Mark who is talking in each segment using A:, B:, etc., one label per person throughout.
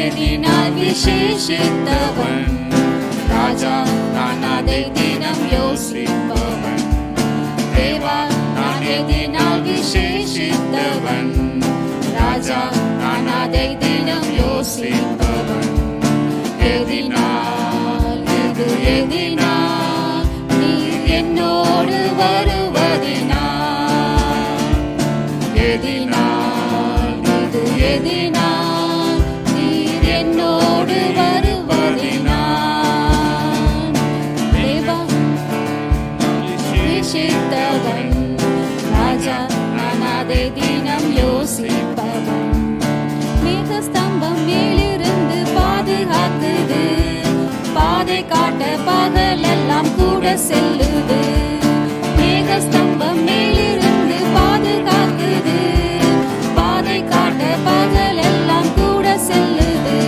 A: எதினால் விசேஷித்தவன். ராஜா நான் அதை தினம் யோசிப்பவன். தேவா நான் எதினால் விசேஷித்தவன். ராஜா நான் அதை தினம் யோசிப்பவன். எதினால் இது எதினால் நீர் என்னோடு வருவதினால். எதினால் இது எதினால் நீர் என்னோடு வருவதினால். தேவா விசேஷித்தவன். ராஜா நான் அதை தினம் யோசிப்பவன். மேகஸ்தம்பம் மேலிருந்து பாதுகாக்குது. பாதை காட்ட பகலெல்லாம் கூட செல்லுது. மேகஸ்தம்பம் மேலிருந்து பாதுகாக்குது. பாதை காட்ட பகலெல்லாம் கூட செல்லுது.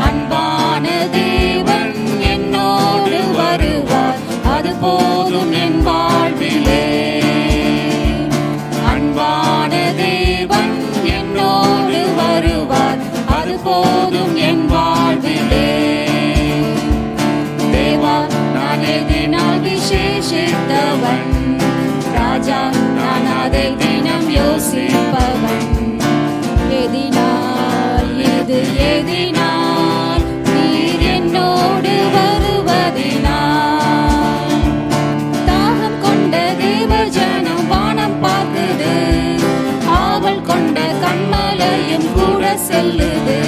A: அன்பான தேவன் என்னோடு வருவார், அது போதும் என் வாழ்விலே. அன்பான தேவன் என்னோடு வருவார், அது போதும் என் வாழ்விலே. தேவா நான் எதினால் விசேஷித்தவன். ராஜா நான் அதை தினம் யோசிப்பவன். எதினால் இது எதினால் நீர் என்னோடு வருவதினால். தாகம் கொண்ட தேவ ஜனம் வானம் பார்க்குது. ஆவல் கொண்ட கண்மலையும் கூட செல்லுது.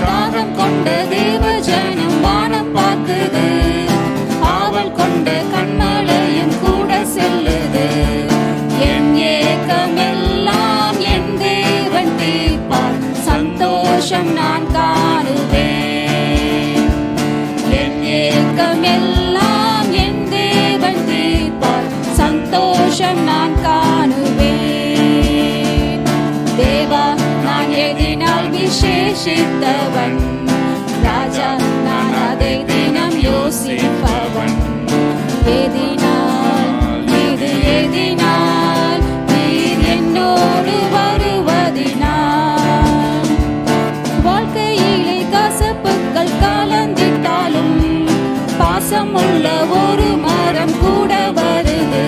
A: தாகம் கொண்ட தேவ ஜனம் வானம் பார்க்குது. ஆவல் கொண்ட கண்மலையும் கூட செல்லுது. என் ஏக்கமெல்லாம் என் தேவன் தீர்ப்பார், சந்தோஷம் நான் காணுவேன். என் ஏக்கமெல்லாம் என் தேவன் தீர்ப்பார், சந்தோஷம் நான் காணுவேன். தேவா நான் எதினால் விசேஷித்தவன். ராஜா நான் அதை தினம் யோசிப்பவன். எதினால் இது எதினால் நீர் என்னோடு வருவதினால். வாழ்க்கையிலே கசப்புக்கள் கலந்திட்டாலும் பாசமுள்ள ஒரு மரம் கூட வருது.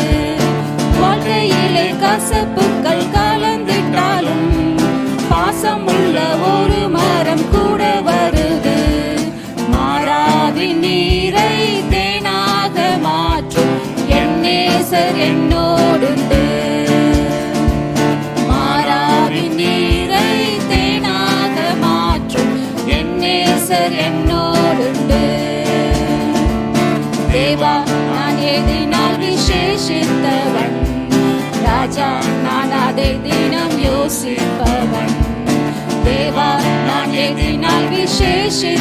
A: வாழ்க்கையிலே கசப்புக்கள் கலந்திட்டாலும் பாசமுள்ள ஒரு மரம் கூட வருது. மாறாதி நீரை தேனாக மாற்றும் என் நேசர் என்னோடுண்டு. மாறாதி நீரை தேனாக மாற்றும் என் நேசர் என்னோடுண்டு. தேவா நான் எதினால் விசேஷித்தவன். ராஜா நான் அதை தினம் யோசிப்பவன். தேவா நான் எதினால் விசேஷித்தவன்.